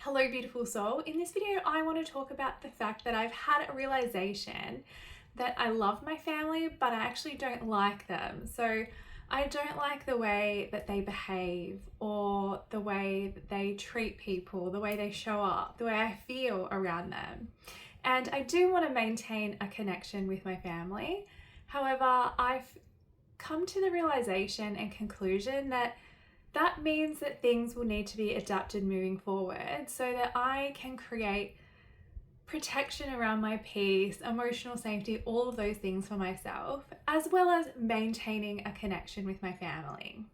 Hello beautiful soul. In this video I want to talk about the fact that I've had a realization that I love my family but I actually don't like them. So I don't like the way that they behave or the way that they treat people, the way they show up, the way I feel around them. And I do want to maintain a connection with my family. However, I've come to the realization and conclusion that means that things will need to be adapted moving forward so that I can create protection around my peace, emotional safety, all of those things for myself, as well as maintaining a connection with my family.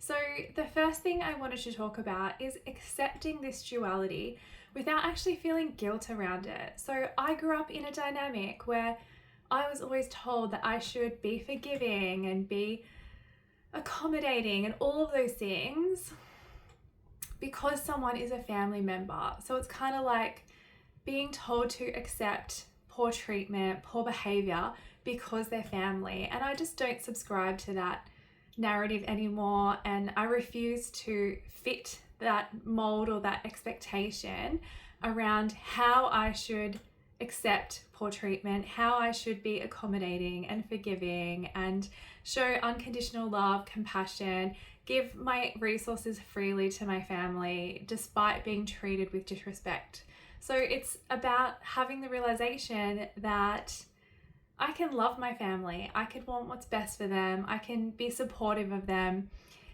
So the first thing I wanted to talk about is accepting this duality without actually feeling guilt around it. So I grew up in a dynamic where I was always told that I should be forgiving and be accommodating and all of those things because someone is a family member. So it's kind of like being told to accept poor treatment, poor behavior because they're family. And I just don't subscribe to that narrative anymore. And I refuse to fit that mold or that expectation around how I should accept poor treatment, how I should be accommodating and forgiving and show unconditional love, compassion, give my resources freely to my family despite being treated with disrespect. So it's about having the realization that I can love my family, I can want what's best for them, I can be supportive of them.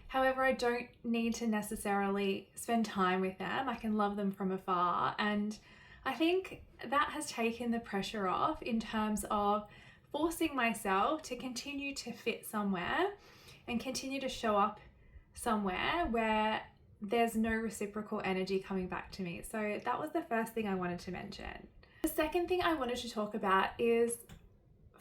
However, I don't need to necessarily spend time with them. I can love them from afar. And I think that has taken the pressure off in terms of forcing myself to continue to fit somewhere and continue to show up somewhere where there's no reciprocal energy coming back to me. So that was the first thing I wanted to mention. The second thing I wanted to talk about is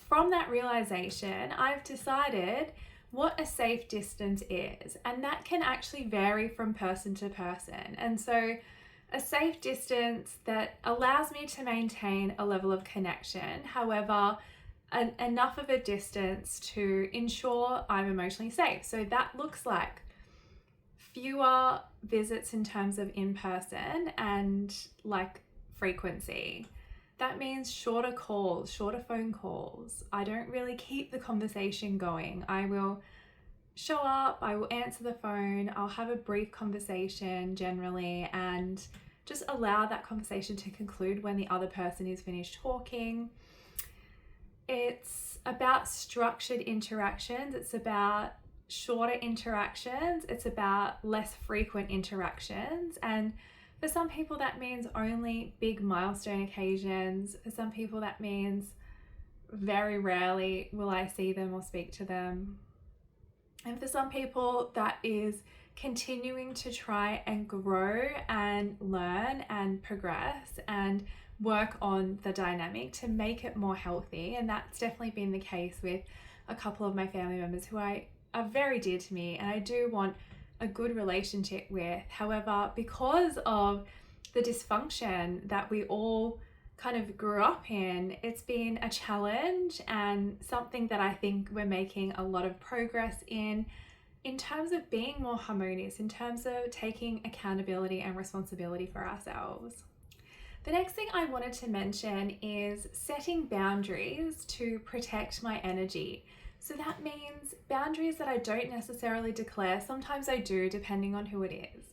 from that realization, I've decided what a safe distance is, and that can actually vary from person to person. And so a safe distance that allows me to maintain a level of connection, however, enough of a distance to ensure I'm emotionally safe. So that looks like fewer visits in terms of in person and like frequency. That means shorter calls, shorter phone calls. I don't really keep the conversation going. I will show up, I will answer the phone, I'll have a brief conversation generally and just allow that conversation to conclude when the other person is finished talking. It's about structured interactions, it's about shorter interactions, it's about less frequent interactions, and for some people that means only big milestone occasions. For some people that means very rarely will I see them or speak to them. And for some people that is continuing to try and grow and learn and progress and work on the dynamic to make it more healthy. And that's definitely been the case with a couple of my family members who are very dear to me and I do want a good relationship with. However, because of the dysfunction that we all kind of grew up in, it's been a challenge and something that I think we're making a lot of progress in terms of being more harmonious, in terms of taking accountability and responsibility for ourselves. The next thing I wanted to mention is setting boundaries to protect my energy. So that means boundaries that I don't necessarily declare. Sometimes I do, depending on who it is.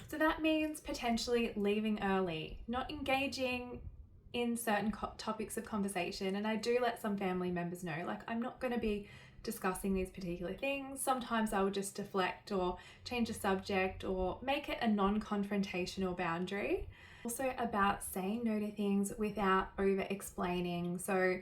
So that means potentially leaving early, not engaging in certain topics of conversation. And I do let some family members know, like, I'm not going to be discussing these particular things. Sometimes I will just deflect or change the subject or make it a non-confrontational boundary. Also about saying no to things without over-explaining. So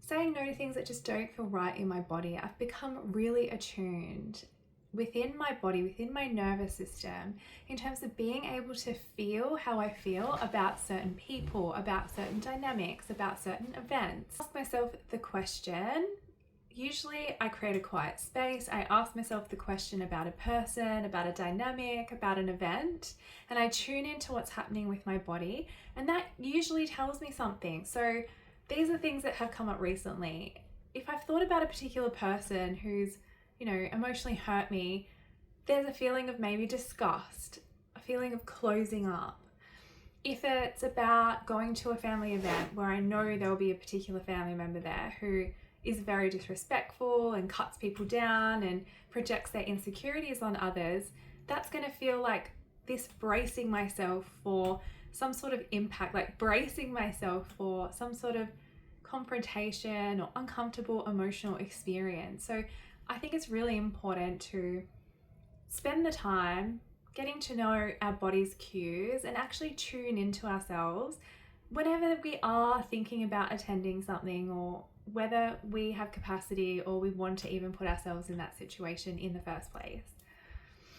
saying no to things that just don't feel right in my body. I've become really attuned within my body, within my nervous system, in terms of being able to feel how I feel about certain people, about certain dynamics, about certain events. I ask myself the question, usually I create a quiet space, I ask myself the question about a person, about a dynamic, about an event, and I tune into what's happening with my body, and that usually tells me something. So these are things that have come up recently. If I've thought about a particular person who's, emotionally hurt me, there's a feeling of maybe disgust, a feeling of closing up, If it's about going to a family event where I know there'll be a particular family member there who is very disrespectful and cuts people down and projects their insecurities on others, that's going to feel like this bracing myself for some sort of impact, like bracing myself for some sort of confrontation or uncomfortable emotional experience. So I think it's really important to spend the time getting to know our body's cues and actually tune into ourselves whenever we are thinking about attending something, or whether we have capacity or we want to even put ourselves in that situation in the first place.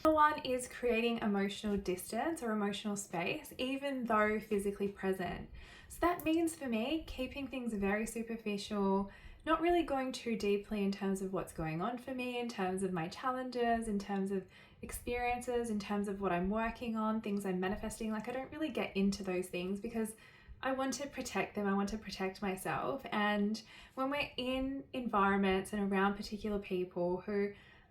Another one is creating emotional distance or emotional space, even though physically present. So that means for me, keeping things very superficial, not really going too deeply in terms of what's going on for me, in terms of my challenges, in terms of experiences, in terms of what I'm working on, things I'm manifesting. Like, I don't really get into those things because I want to protect them. I want to protect myself. And when we're in environments and around particular people who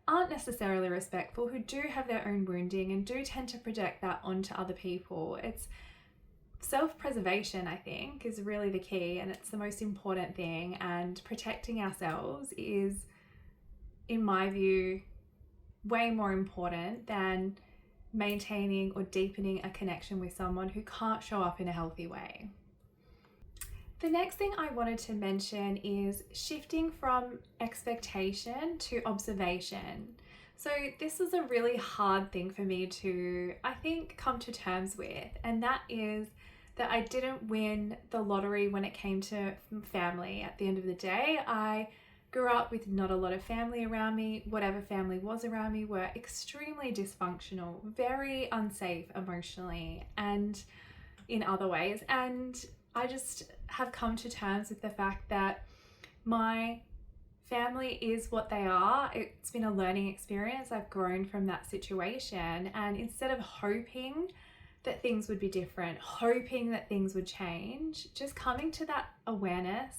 aren't necessarily respectful, who do have their own wounding and do tend to project that onto other people, it's self-preservation, I think, is really the key, and it's the most important thing. And protecting ourselves is, in my view, way more important than maintaining or deepening a connection with someone who can't show up in a healthy way. The next thing I wanted to mention is shifting from expectation to observation. So this is a really hard thing for me to, I think, come to terms with, and that is that I didn't win the lottery when it came to family. At the end of the day, I grew up with not a lot of family around me. Whatever family was around me were extremely dysfunctional, very unsafe emotionally and in other ways. And I just have come to terms with the fact that my family is what they are. It's been a learning experience. I've grown from that situation. And instead of hoping that things would be different, hoping that things would change, just coming to that awareness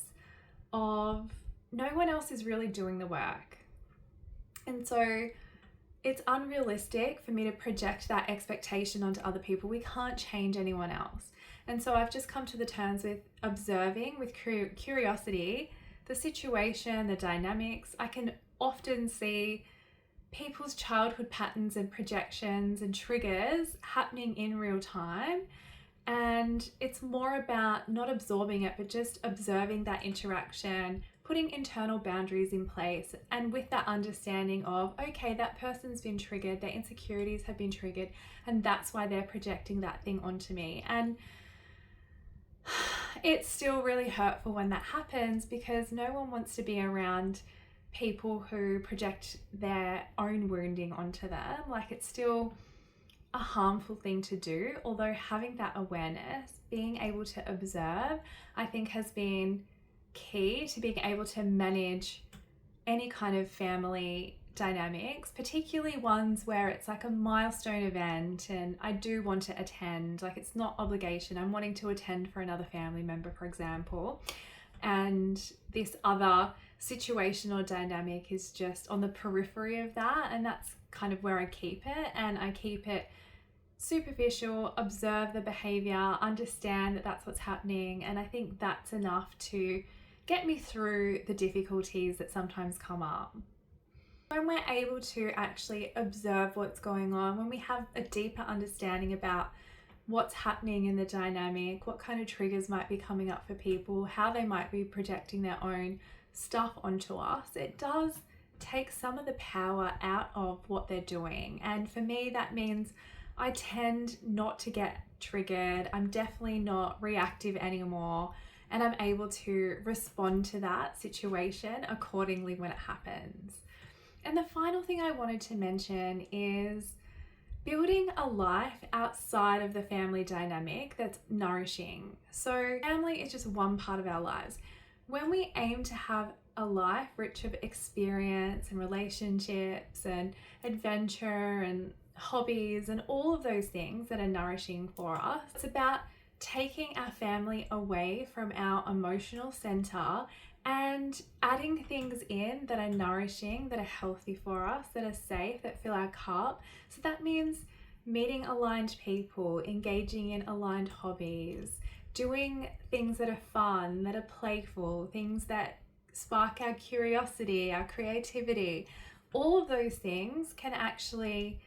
of no one else is really doing the work. And so it's unrealistic for me to project that expectation onto other people. We can't change anyone else. And so I've just come to the terms with observing with curiosity the situation, the dynamics. I can often see people's childhood patterns and projections and triggers happening in real time. And it's more about not absorbing it, but just observing that interaction, putting internal boundaries in place, and with that understanding of, okay, that person's been triggered, their insecurities have been triggered, and that's why they're projecting that thing onto me. And it's still really hurtful when that happens, because no one wants to be around people who project their own wounding onto them. Like, it's still a harmful thing to do, although having that awareness, being able to observe, I think has been key to being able to manage any kind of family dynamics, particularly ones where it's like a milestone event and I do want to attend. Like, it's not obligation. I'm wanting to attend for another family member, for example, and this other situational dynamic is just on the periphery of that, and that's kind of where I keep it. And I keep it superficial, observe the behavior, understand that that's what's happening, and I think that's enough to get me through the difficulties that sometimes come up. When we're able to actually observe what's going on, when we have a deeper understanding about what's happening in the dynamic, what kind of triggers might be coming up for people, how they might be projecting their own stuff onto us, it does take some of the power out of what they're doing. And for me, that means I tend not to get triggered. I'm definitely not reactive anymore, and I'm able to respond to that situation accordingly when it happens. And the final thing I wanted to mention is building a life outside of the family dynamic that's nourishing. So family is just one part of our lives. When we aim to have a life rich of experience and relationships and adventure and hobbies and all of those things that are nourishing for us, it's about taking our family away from our emotional center and adding things in that are nourishing, that are healthy for us, that are safe, that fill our cup. So that means meeting aligned people, engaging in aligned hobbies, doing things that are fun, that are playful, things that spark our curiosity, our creativity. All of those things can actually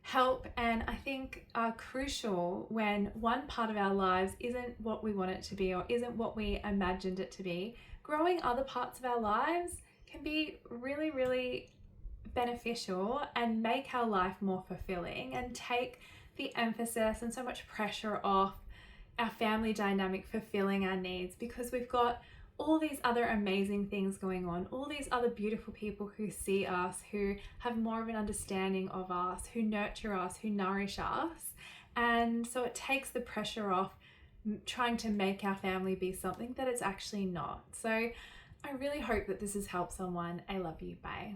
help, and I think are crucial when one part of our lives isn't what we want it to be or isn't what we imagined it to be. Growing other parts of our lives can be really, really beneficial and make our life more fulfilling and take the emphasis and so much pressure off our family dynamic fulfilling our needs, because we've got all these other amazing things going on, all these other beautiful people who see us, who have more of an understanding of us, who nurture us, who nourish us. And so it takes the pressure off trying to make our family be something that it's actually not. So I really hope that this has helped someone. I love you. Bye.